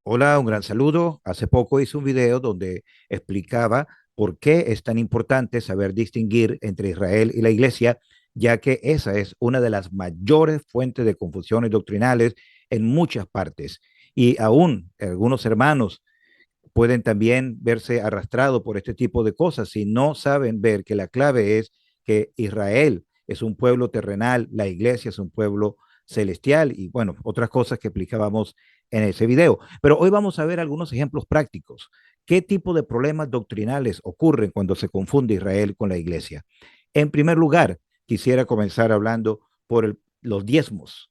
Hola, un gran saludo. Hace poco hice un video donde explicaba por qué es tan importante saber distinguir entre Israel y la Iglesia, ya que esa es una de las mayores fuentes de confusiones doctrinales en muchas partes. Y aún algunos hermanos pueden también verse arrastrados por este tipo de cosas si no saben ver que la clave es que Israel es un pueblo terrenal, la iglesia es un pueblo celestial y bueno, otras cosas que explicábamos en ese video. Pero hoy vamos a ver algunos ejemplos prácticos. ¿Qué tipo de problemas doctrinales ocurren cuando se confunde Israel con la iglesia? En primer lugar, quisiera comenzar hablando por los diezmos.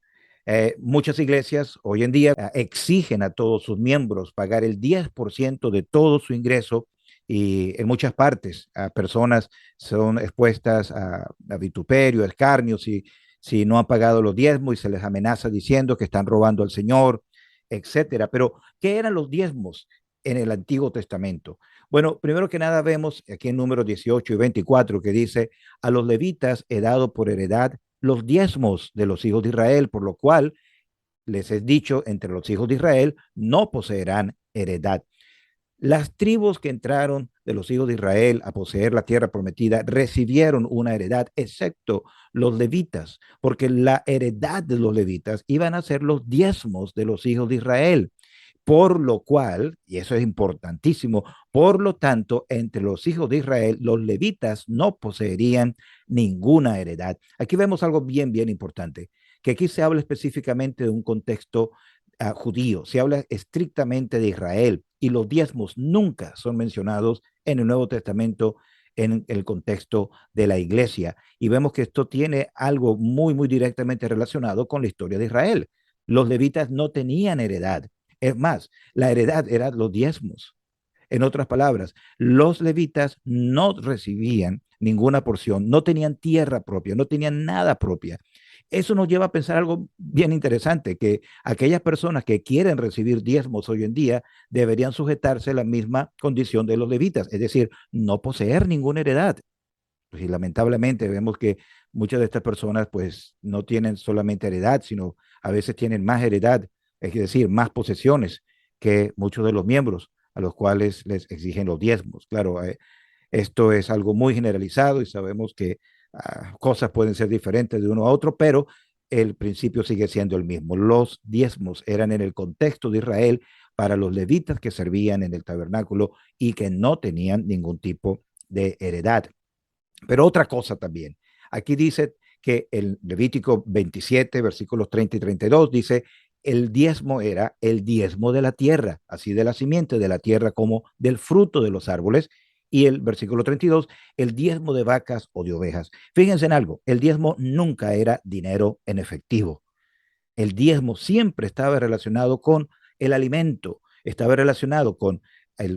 Muchas iglesias hoy en día exigen a todos sus miembros pagar el 10% de todo su ingreso y en muchas partes a personas son expuestas a vituperio, a escarnio, si no han pagado los diezmos y se les amenaza diciendo que están robando al Señor, etcétera. Pero, ¿qué eran los diezmos en el Antiguo Testamento? Bueno, primero que nada vemos aquí en números 18 y 24 que dice, a los levitas he dado por heredad los diezmos de los hijos de Israel, por lo cual les es dicho, entre los hijos de Israel no poseerán heredad. Las tribus que entraron de los hijos de Israel a poseer la tierra prometida recibieron una heredad, excepto los levitas, porque la heredad de los levitas iban a ser los diezmos de los hijos de Israel. Por lo cual, y eso es importantísimo, por lo tanto, entre los hijos de Israel, los levitas no poseerían ninguna heredad. Aquí vemos algo bien importante, que aquí se habla específicamente de un contexto judío, se habla estrictamente de Israel y los diezmos nunca son mencionados en el Nuevo Testamento en el contexto de la iglesia. Y vemos que esto tiene algo muy directamente relacionado con la historia de Israel. Los levitas no tenían heredad. Es más, la heredad era los diezmos. En otras palabras, los levitas no recibían ninguna porción, no tenían tierra propia, no tenían nada propia. Eso nos lleva a pensar algo bien interesante, que aquellas personas que quieren recibir diezmos hoy en día deberían sujetarse a la misma condición de los levitas, es decir, no poseer ninguna heredad. Pues, y lamentablemente vemos que muchas de estas personas pues no tienen solamente heredad, sino a veces tienen más heredad, es decir, más posesiones que muchos de los miembros a los cuales les exigen los diezmos. Claro, esto es algo muy generalizado y sabemos que cosas pueden ser diferentes de uno a otro, pero el principio sigue siendo el mismo. Los diezmos eran en el contexto de Israel para los levitas que servían en el tabernáculo y que no tenían ningún tipo de heredad. Pero otra cosa también, aquí dice que el Levítico 27, versículos 30 y 32, dice, el diezmo era el diezmo de la tierra, así de la simiente de la tierra como del fruto de los árboles. Y el versículo 32, el diezmo de vacas o de ovejas. Fíjense en algo, el diezmo nunca era dinero en efectivo. El diezmo siempre estaba relacionado con el alimento, estaba relacionado con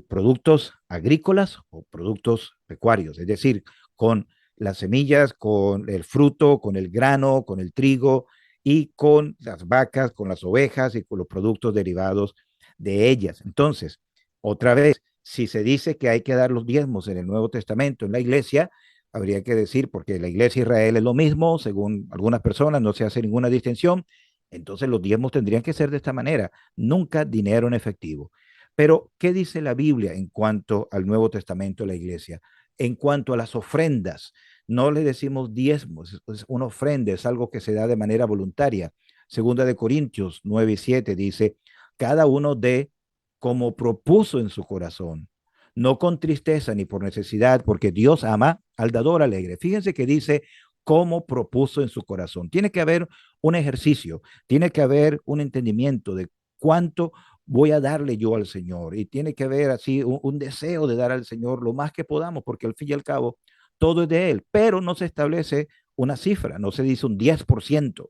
productos agrícolas o productos pecuarios, es decir, con las semillas, con el fruto, con el grano, con el trigo y con las vacas, con las ovejas y con los productos derivados de ellas. Entonces, otra vez, si se dice que hay que dar los diezmos en el Nuevo Testamento, en la iglesia, habría que decir, porque la iglesia de Israel es lo mismo, según algunas personas, no se hace ninguna distinción, entonces los diezmos tendrían que ser de esta manera, nunca dinero en efectivo. Pero, ¿qué dice la Biblia en cuanto al Nuevo Testamento de la iglesia? En cuanto a las ofrendas, no le decimos diezmos, es una ofrenda, es algo que se da de manera voluntaria. Segunda de Corintios 9 y 7 dice, cada uno dé como propuso en su corazón, no con tristeza ni por necesidad, porque Dios ama al dador alegre. Fíjense que dice como propuso en su corazón. Tiene que haber un ejercicio, tiene que haber un entendimiento de cuánto voy a darle yo al Señor y tiene que haber así un deseo de dar al Señor lo más que podamos, porque al fin y al cabo todo es de Él, pero no se establece una cifra, no se dice un 10%.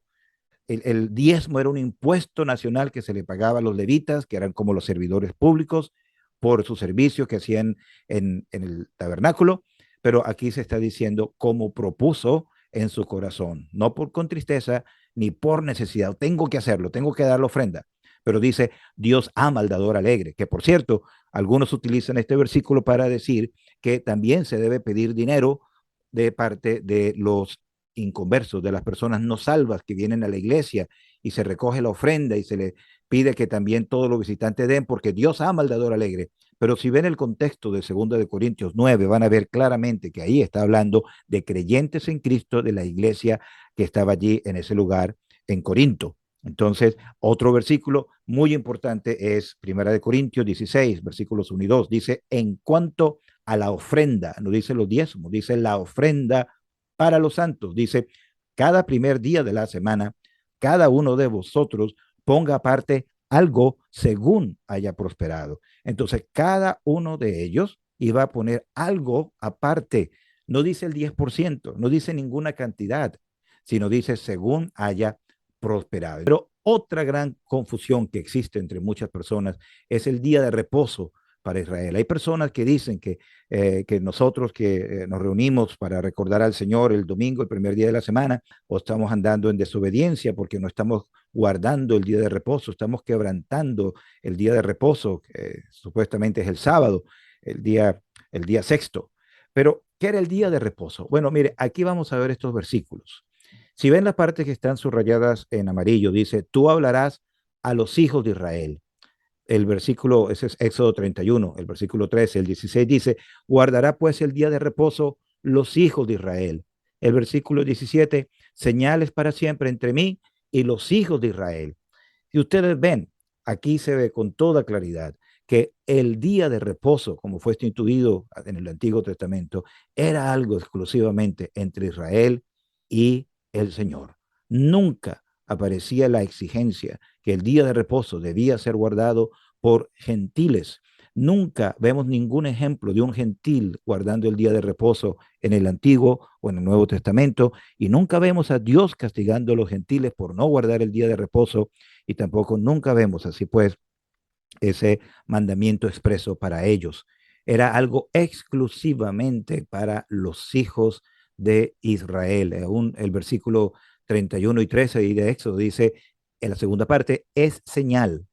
El diezmo era un impuesto nacional que se le pagaba a los levitas, que eran como los servidores públicos, por su servicio que hacían en el tabernáculo, pero aquí se está diciendo como propuso en su corazón, no por con tristeza ni por necesidad. Tengo que hacerlo, tengo que dar la ofrenda. Pero dice, Dios ama al dador alegre, que por cierto, algunos utilizan este versículo para decir que también se debe pedir dinero de parte de los inconversos, de las personas no salvas que vienen a la iglesia y se recoge la ofrenda y se le pide que también todos los visitantes den, porque Dios ama al dador alegre. Pero si ven el contexto de 2 de Corintios 9, van a ver claramente que ahí está hablando de creyentes en Cristo de la iglesia que estaba allí en ese lugar en Corinto. Entonces, otro versículo muy importante es 1 Corintios 16, versículos 1 y 2. Dice, en cuanto a la ofrenda, no dice los diezmos, dice la ofrenda para los santos. Dice, cada primer día de la semana, cada uno de vosotros ponga aparte algo según haya prosperado. Entonces, cada uno de ellos iba a poner algo aparte. No dice el 10%, no dice ninguna cantidad, sino dice según haya prosperado. Pero otra gran confusión que existe entre muchas personas es el día de reposo para Israel. Hay personas que dicen que nosotros que nos reunimos para recordar al Señor el domingo, el primer día de la semana, o estamos andando en desobediencia porque no estamos guardando el día de reposo, estamos quebrantando el día de reposo, que supuestamente es el sábado, el día sexto. Pero, ¿qué era el día de reposo? Bueno, mire, aquí vamos a ver estos versículos. Si ven las partes que están subrayadas en amarillo, dice, tú hablarás a los hijos de Israel. El versículo, ese es Éxodo 31, el versículo 13, el 16 dice, guardará pues el día de reposo los hijos de Israel. El versículo 17, señales para siempre entre mí y los hijos de Israel. Si ustedes ven, aquí se ve con toda claridad que el día de reposo, como fue instituido en el Antiguo Testamento, era algo exclusivamente entre Israel y el Señor. Nunca aparecía la exigencia que el día de reposo debía ser guardado por gentiles. Nunca vemos ningún ejemplo de un gentil guardando el día de reposo en el Antiguo o en el Nuevo Testamento, y nunca vemos a Dios castigando a los gentiles por no guardar el día de reposo, y tampoco nunca vemos así pues ese mandamiento expreso para ellos. Era algo exclusivamente para los hijos de Israel. Aún el versículo 31 y 13 de Éxodo dice, en la segunda parte, es señal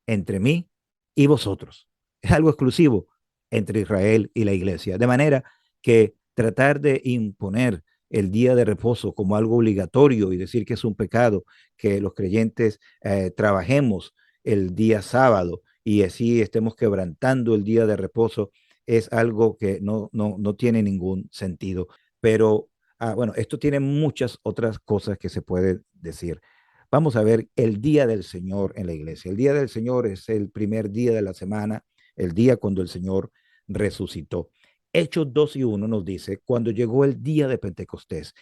entre mí y vosotros. Es algo exclusivo entre Israel y la iglesia. De manera que tratar de imponer el día de reposo como algo obligatorio y decir que es un pecado, que los creyentes trabajemos el día sábado y así estemos quebrantando el día de reposo, es algo que no tiene ningún sentido. Pero bueno, esto tiene muchas otras cosas que se puede decir. Vamos a ver el día del Señor en la iglesia. El día del Señor es el primer día de la semana, el día cuando el Señor resucitó. Hechos 2 y 1 nos dice, cuando llegó el día de Pentecostés,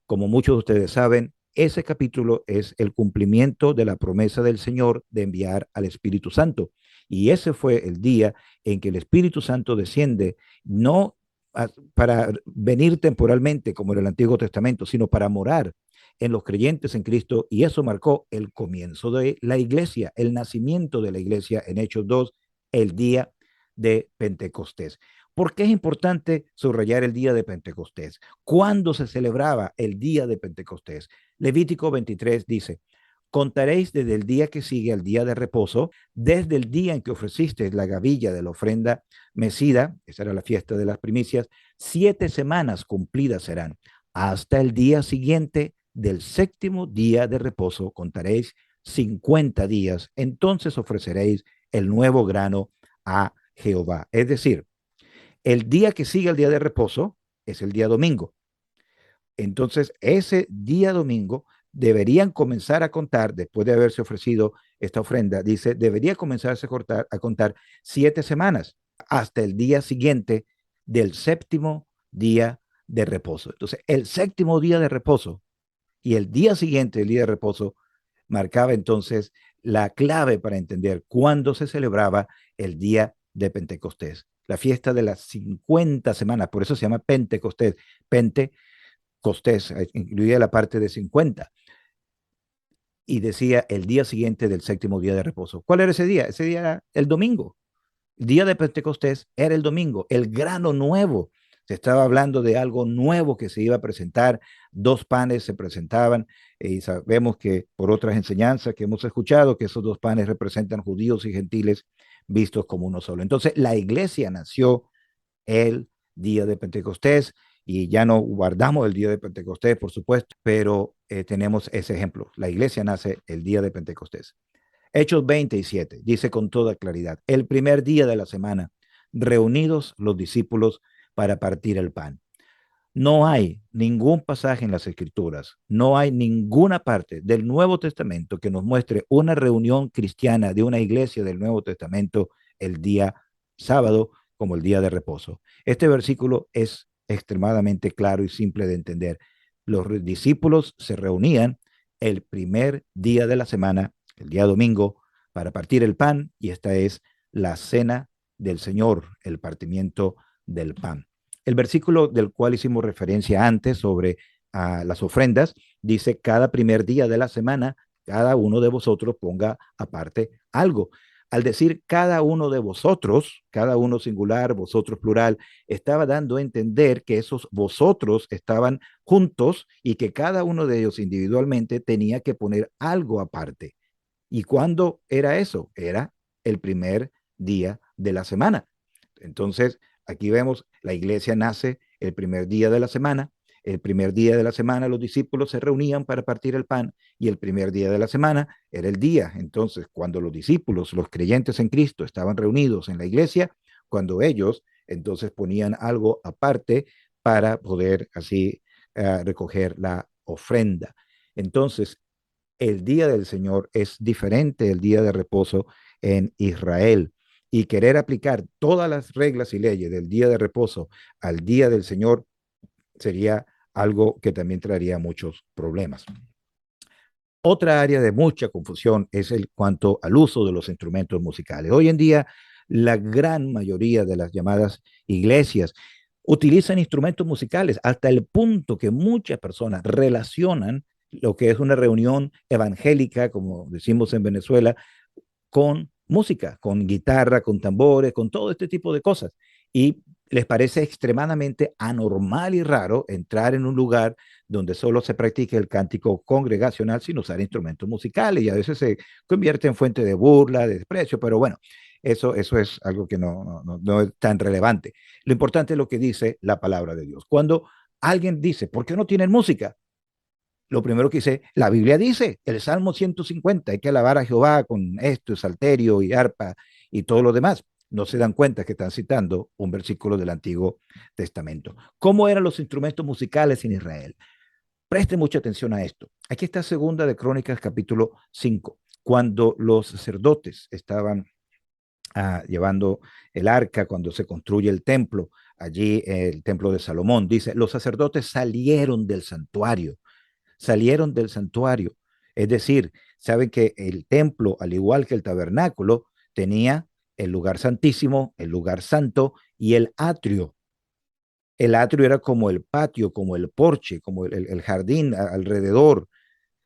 como muchos de ustedes saben, ese capítulo es el cumplimiento de la promesa del Señor de enviar al Espíritu Santo. Y ese fue el día en que el Espíritu Santo desciende, no para venir temporalmente como en el Antiguo Testamento, sino para morar en los creyentes en Cristo, y eso marcó el comienzo de la iglesia, el nacimiento de la iglesia en Hechos 2, el día de Pentecostés. ¿Por qué es importante subrayar el día de Pentecostés? ¿Cuándo se celebraba el día de Pentecostés? Levítico 23 dice, contaréis desde el día que sigue al día de reposo, desde el día en que ofreciste la gavilla de la ofrenda mecida, esa era la fiesta de las primicias, 7 semanas cumplidas serán, hasta el día siguiente del séptimo día de reposo contaréis 50 días, entonces ofreceréis el nuevo grano a Jehová. Es decir, el día que sigue el día de reposo es el día domingo. Entonces, ese día domingo deberían comenzar a contar, después de haberse ofrecido esta ofrenda, dice, debería comenzarse a contar 7 semanas hasta el día siguiente del séptimo día de reposo. Entonces, el séptimo día de reposo y el día siguiente del día de reposo marcaba entonces la clave para entender cuándo se celebraba el día de Pentecostés, la fiesta de las 50 semanas, por eso se llama Pentecostés. Pentecostés incluía la parte de 50 y decía el día siguiente del séptimo día de reposo. ¿Cuál era ese día? Ese día era el domingo. El día de Pentecostés era el domingo, el grano nuevo. Se estaba hablando de algo nuevo que se iba a presentar. 2 panes se presentaban y sabemos que por otras enseñanzas que hemos escuchado que esos 2 panes representan judíos y gentiles vistos como uno solo. Entonces la iglesia nació el día de Pentecostés y ya no guardamos el día de Pentecostés, por supuesto, pero tenemos ese ejemplo. La iglesia nace el día de Pentecostés. Hechos 27 dice con toda claridad, el primer día de la semana, reunidos los discípulos para partir el pan. No hay ningún pasaje en las Escrituras, no hay ninguna parte del Nuevo Testamento que nos muestre una reunión cristiana de una iglesia del Nuevo Testamento el día sábado como el día de reposo. Este versículo es extremadamente claro y simple de entender. Los discípulos se reunían el primer día de la semana, el día domingo, para partir el pan, y esta es la cena del Señor, el partimiento del pan. El versículo del cual hicimos referencia antes sobre las ofrendas dice: cada primer día de la semana, cada uno de vosotros ponga aparte algo. Al decir cada uno de vosotros, cada uno singular, vosotros plural, estaba dando a entender que esos vosotros estaban juntos y que cada uno de ellos individualmente tenía que poner algo aparte. ¿Y cuándo era eso? Era el primer día de la semana. Entonces, aquí vemos, la iglesia nace el primer día de la semana. El primer día de la semana los discípulos se reunían para partir el pan y el primer día de la semana era el día. Entonces, cuando los discípulos, los creyentes en Cristo, estaban reunidos en la iglesia, cuando ellos entonces ponían algo aparte para poder así recoger la ofrenda. Entonces, el día del Señor es diferente del día de reposo en Israel. Y querer aplicar todas las reglas y leyes del día de reposo al día del Señor sería algo que también traería muchos problemas. Otra área de mucha confusión es el cuanto al uso de los instrumentos musicales. Hoy en día, la gran mayoría de las llamadas iglesias utilizan instrumentos musicales hasta el punto que muchas personas relacionan lo que es una reunión evangélica, como decimos en Venezuela, con música, con guitarra, con tambores, con todo este tipo de cosas. Y les parece extremadamente anormal y raro entrar en un lugar donde solo se practica el cántico congregacional sin usar instrumentos musicales, y a veces se convierte en fuente de burla, de desprecio, pero bueno, eso es algo que no es tan relevante. Lo importante es lo que dice la palabra de Dios. Cuando alguien dice, ¿por qué no tienen música? Lo primero que dice, la Biblia dice, el Salmo 150, hay que alabar a Jehová con esto, salterio y arpa y todo lo demás. No se dan cuenta que están citando un versículo del Antiguo Testamento. ¿Cómo eran los instrumentos musicales en Israel? Preste mucha atención a esto. Aquí está segunda de Crónicas, capítulo 5, cuando los sacerdotes estaban llevando el arca, cuando se construye el templo, allí el templo de Salomón, dice, los sacerdotes salieron del santuario. Es decir, saben que el templo, al igual que el tabernáculo, tenía el lugar santísimo, el lugar santo y el atrio. El atrio era como el patio, como el porche, como el jardín alrededor,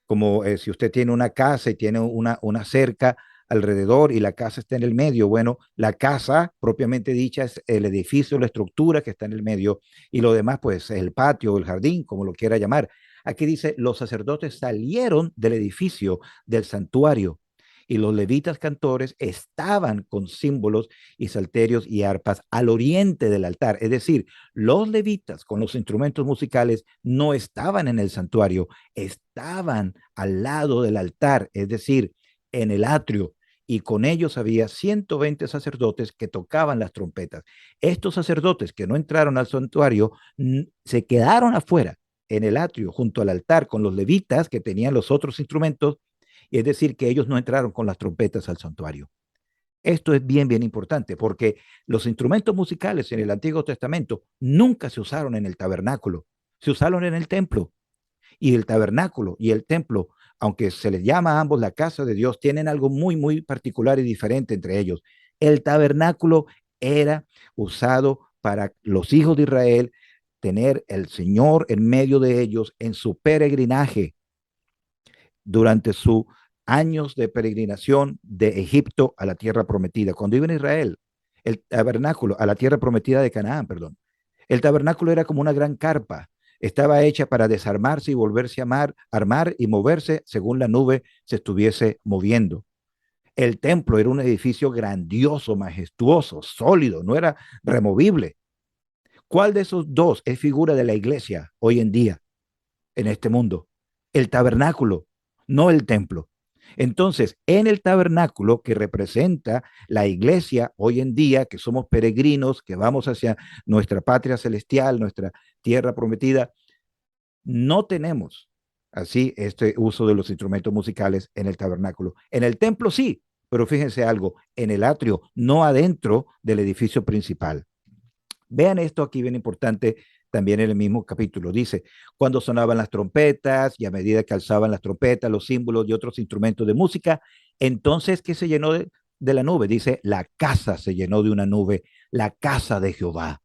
como si usted tiene una casa y tiene una cerca alrededor y la casa está en el medio. Bueno, la casa propiamente dicha es el edificio, la estructura que está en el medio, y lo demás pues el patio o el jardín, como lo quiera llamar. Aquí dice, los sacerdotes salieron del edificio del santuario y los levitas cantores estaban con símbolos y salterios y arpas al oriente del altar. Es decir, los levitas con los instrumentos musicales no estaban en el santuario, estaban al lado del altar, es decir, en el atrio. Y con ellos había 120 sacerdotes que tocaban las trompetas. Estos sacerdotes que no entraron al santuario se quedaron afuera en el atrio junto al altar con los levitas que tenían los otros instrumentos, y es decir, que ellos no entraron con las trompetas al santuario. Esto es bien importante porque los instrumentos musicales en el Antiguo Testamento nunca se usaron en el tabernáculo, se usaron en el templo. Y el tabernáculo y el templo, aunque se les llama a ambos la casa de Dios, tienen algo muy particular y diferente entre ellos. El tabernáculo era usado para los hijos de Israel tener el Señor en medio de ellos en su peregrinaje durante sus años de peregrinación de Egipto a la tierra prometida. Cuando iba en Israel, el tabernáculo, a la tierra prometida de Canaán, perdón. El tabernáculo era como una gran carpa. Estaba hecha para desarmarse y volverse a armar y moverse según la nube se estuviese moviendo. El templo era un edificio grandioso, majestuoso, sólido, no era removible. ¿Cuál de esos dos es figura de la iglesia hoy en día en este mundo? El tabernáculo, no el templo. Entonces, en el tabernáculo que representa la iglesia hoy en día, que somos peregrinos, que vamos hacia nuestra patria celestial, nuestra tierra prometida, no tenemos así este uso de los instrumentos musicales en el tabernáculo. En el templo sí, pero fíjense algo, en el atrio, no adentro del edificio principal. Vean esto aquí bien importante también en el mismo capítulo. Dice, cuando sonaban las trompetas y a medida que alzaban las trompetas, los símbolos y otros instrumentos de música, entonces, ¿qué se llenó de la nube? Dice, la casa se llenó de una nube, la casa de Jehová.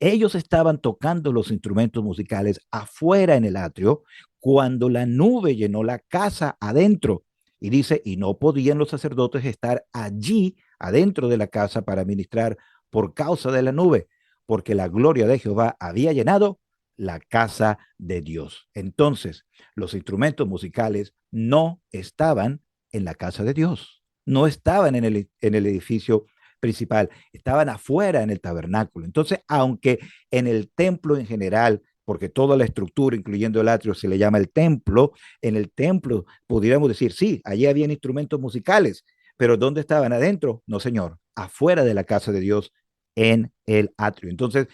Ellos estaban tocando los instrumentos musicales afuera en el atrio cuando la nube llenó la casa adentro. Y dice, y no podían los sacerdotes estar allí adentro de la casa para ministrar por causa de la nube, porque la gloria de Jehová había llenado la casa de Dios. Entonces, los instrumentos musicales no estaban en la casa de Dios, no estaban en el edificio principal, estaban afuera en el tabernáculo. Entonces, aunque en el templo en general, porque toda la estructura, incluyendo el atrio, se le llama el templo, en el templo pudiéramos decir, sí, allí habían instrumentos musicales, pero ¿dónde estaban? ¿Adentro? No, señor, afuera de la casa de Dios, en el atrio. Entonces,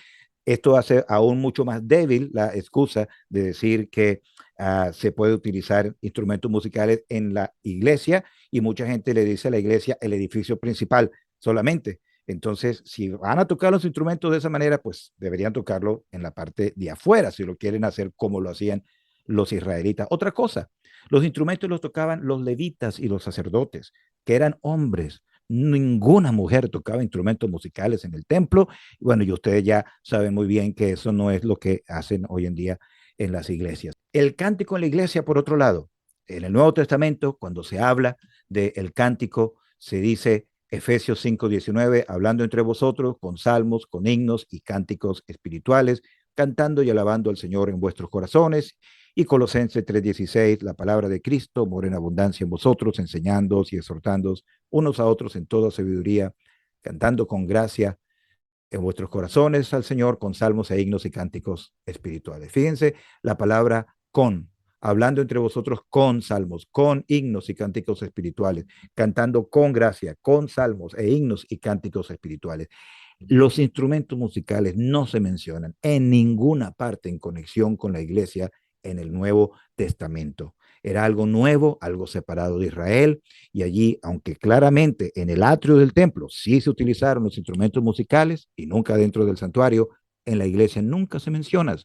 esto hace aún mucho más débil la excusa de decir que se puede utilizar instrumentos musicales en la iglesia y mucha gente le dice a la iglesia el edificio principal solamente. Entonces, si van a tocar los instrumentos de esa manera, pues deberían tocarlo en la parte de afuera, si lo quieren hacer como lo hacían los israelitas. Otra cosa, los instrumentos los tocaban los levitas y los sacerdotes, que eran hombres. Ninguna mujer tocaba instrumentos musicales en el templo. Bueno, y ustedes ya saben muy bien que eso no es lo que hacen hoy en día en las iglesias. El cántico en la iglesia, por otro lado, en el Nuevo Testamento, cuando se habla del cántico, se dice Efesios 5:19, hablando entre vosotros con salmos, con himnos y cánticos espirituales, cantando y alabando al Señor en vuestros corazones. Y Colosenses 3:16, la palabra de Cristo mora en abundancia en vosotros, enseñándoos y exhortándoos unos a otros en toda sabiduría, cantando con gracia en vuestros corazones al Señor con salmos e himnos y cánticos espirituales. Fíjense la palabra con, hablando entre vosotros con salmos, con himnos y cánticos espirituales, cantando con gracia, con salmos e himnos y cánticos espirituales. Los instrumentos musicales no se mencionan en ninguna parte en conexión con la iglesia en el Nuevo Testamento. Era algo nuevo, algo separado de Israel, y allí, aunque claramente en el atrio del templo sí se utilizaron los instrumentos musicales y nunca dentro del santuario, en la iglesia nunca se mencionan.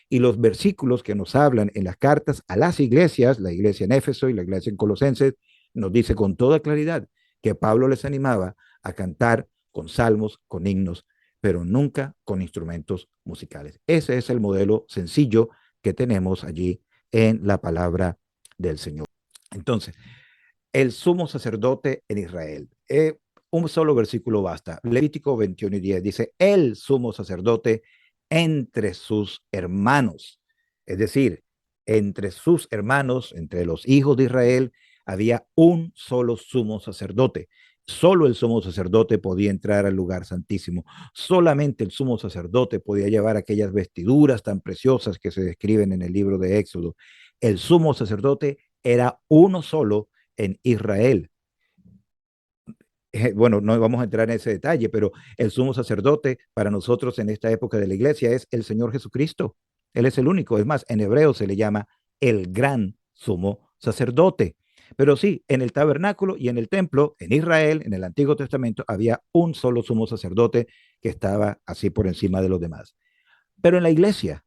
Y los versículos que nos hablan en las cartas a las iglesias, la iglesia en Éfeso y la iglesia en Colosenses, nos dice con toda claridad que Pablo les animaba a cantar con salmos, con himnos, pero nunca con instrumentos musicales. Ese es el modelo sencillo que tenemos allí en la palabra del Señor. Entonces, el sumo sacerdote en Israel. Un solo versículo basta. Levítico 21:10 dice, el sumo sacerdote entre sus hermanos. Es decir, entre sus hermanos, entre los hijos de Israel, había un solo sumo sacerdote. Solo el sumo sacerdote podía entrar al lugar santísimo. Solamente el sumo sacerdote podía llevar aquellas vestiduras tan preciosas que se describen en el libro de Éxodo. El sumo sacerdote era uno solo en Israel. Bueno, no vamos a entrar en ese detalle, pero el sumo sacerdote para nosotros en esta época de la iglesia es el Señor Jesucristo. Él es el único. Es más, en hebreo se le llama el gran sumo sacerdote. Pero sí, en el tabernáculo y en el templo, en Israel, en el Antiguo Testamento, había un solo sumo sacerdote que estaba así por encima de los demás. Pero en la iglesia,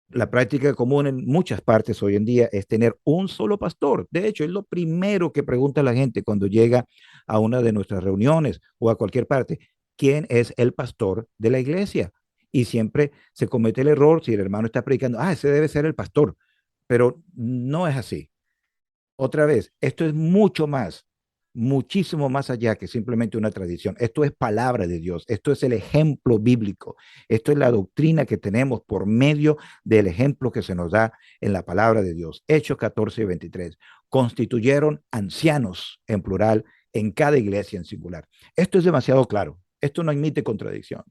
la práctica común en muchas partes hoy en día es tener un solo pastor. De hecho, es lo primero que pregunta la gente cuando llega a una de nuestras reuniones o a cualquier parte. ¿Quién es el pastor de la iglesia? Y siempre se comete el error si el hermano está predicando, ese debe ser el pastor. Pero no es así. Otra vez, esto es mucho más, muchísimo más allá que simplemente una tradición. Esto es palabra de Dios, esto es el ejemplo bíblico, esto es la doctrina que tenemos por medio del ejemplo que se nos da en la palabra de Dios. Hechos 14:23. Constituyeron ancianos en plural en cada iglesia en singular. Esto es demasiado claro, esto no admite contradicción.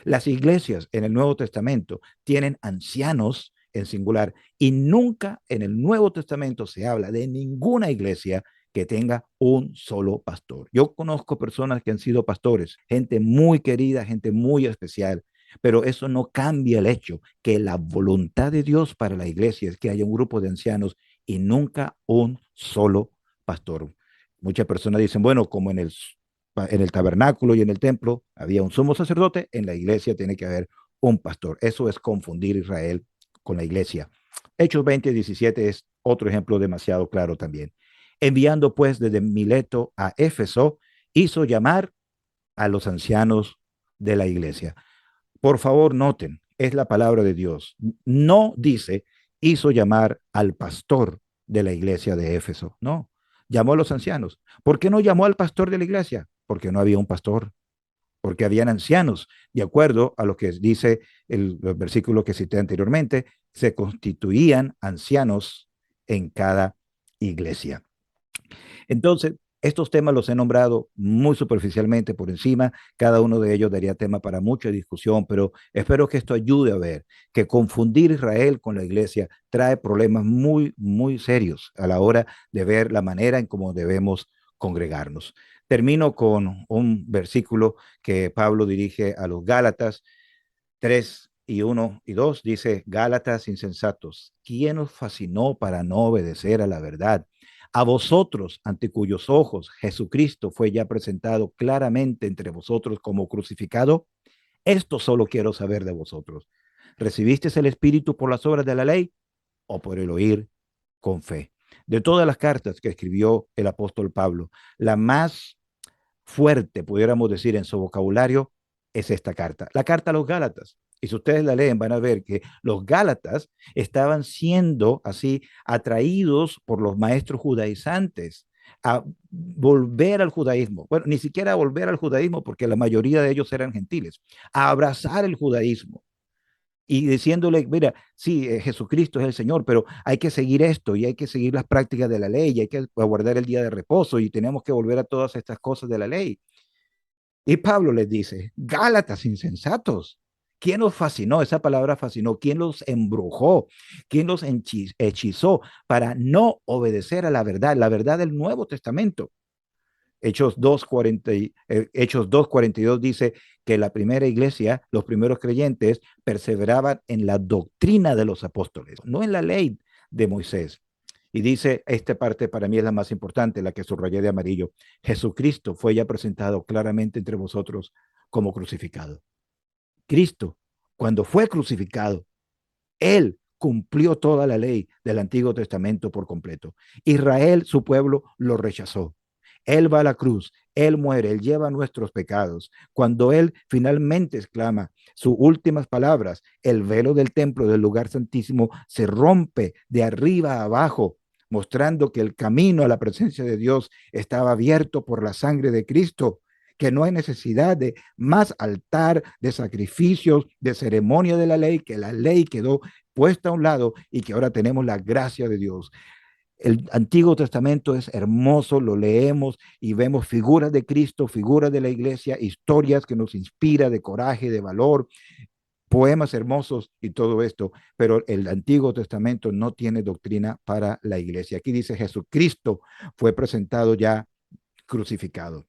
Las iglesias en el Nuevo Testamento tienen ancianos en singular y nunca en el Nuevo Testamento se habla de ninguna iglesia que tenga un solo pastor. Yo conozco personas que han sido pastores, gente muy querida, gente muy especial, pero eso no cambia el hecho que la voluntad de Dios para la iglesia es que haya un grupo de ancianos y nunca un solo pastor. Muchas personas dicen, bueno, como en el tabernáculo y en el templo había un sumo sacerdote, en la iglesia tiene que haber un pastor. Eso es confundir Israel con la iglesia. Hechos 20:17 es otro ejemplo demasiado claro también. Enviando pues desde Mileto a Éfeso, hizo llamar a los ancianos de la iglesia. Por favor, noten, es la palabra de Dios. No dice, hizo llamar al pastor de la iglesia de Éfeso. No, llamó a los ancianos. ¿Por qué no llamó al pastor de la iglesia? Porque no había un pastor, porque habían ancianos. De acuerdo a lo que dice el versículo que cité anteriormente, se constituían ancianos en cada iglesia. Entonces, estos temas los he nombrado muy superficialmente por encima, cada uno de ellos daría tema para mucha discusión, pero espero que esto ayude a ver que confundir Israel con la iglesia trae problemas muy, muy serios a la hora de ver la manera en cómo debemos congregarnos. Termino con un versículo que Pablo dirige a los Gálatas 3:1 y 2, dice: Gálatas insensatos, ¿quién os fascinó para no obedecer a la verdad? A vosotros, ante cuyos ojos Jesucristo fue ya presentado claramente entre vosotros como crucificado. Esto solo quiero saber de vosotros. ¿Recibisteis el Espíritu por las obras de la ley o por el oír con fe? De todas las cartas que escribió el apóstol Pablo, la más fuerte, pudiéramos decir, en su vocabulario, es esta carta, la carta a los Gálatas. Y si ustedes la leen, van a ver que los Gálatas estaban siendo así atraídos por los maestros judaizantes a volver al judaísmo. Bueno, ni siquiera a volver al judaísmo, porque la mayoría de ellos eran gentiles, a abrazar el judaísmo y diciéndole, mira, sí, Jesucristo es el Señor, pero hay que seguir esto y hay que seguir las prácticas de la ley y hay que guardar el día de reposo y tenemos que volver a todas estas cosas de la ley. Y Pablo les dice, Gálatas insensatos, ¿quién los fascinó? Esa palabra fascinó. ¿Quién los embrujó? ¿Quién los hechizó para no obedecer a la verdad del Nuevo Testamento? Hechos 2:42 dice que la primera iglesia, los primeros creyentes, perseveraban en la doctrina de los apóstoles, no en la ley de Moisés. Y dice, esta parte para mí es la más importante, la que subrayé de amarillo: Jesucristo fue ya presentado claramente entre vosotros como crucificado. Cristo, cuando fue crucificado, él cumplió toda la ley del Antiguo Testamento por completo. Israel, su pueblo, lo rechazó. Él va a la cruz, Él muere, Él lleva nuestros pecados. Cuando Él finalmente exclama sus últimas palabras, el velo del templo, del lugar santísimo, se rompe de arriba a abajo, mostrando que el camino a la presencia de Dios estaba abierto por la sangre de Cristo, que no hay necesidad de más altar, de sacrificios, de ceremonia de la ley, que la ley quedó puesta a un lado y que ahora tenemos la gracia de Dios. El Antiguo Testamento es hermoso, lo leemos y vemos figuras de Cristo, figuras de la iglesia, historias que nos inspira de coraje, de valor, poemas hermosos y todo esto, pero el Antiguo Testamento no tiene doctrina para la iglesia. Aquí dice, Jesucristo fue presentado ya crucificado.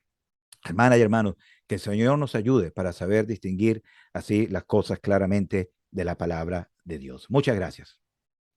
Hermanas y hermanos, que el Señor nos ayude para saber distinguir así las cosas claramente de la palabra de Dios. Muchas gracias.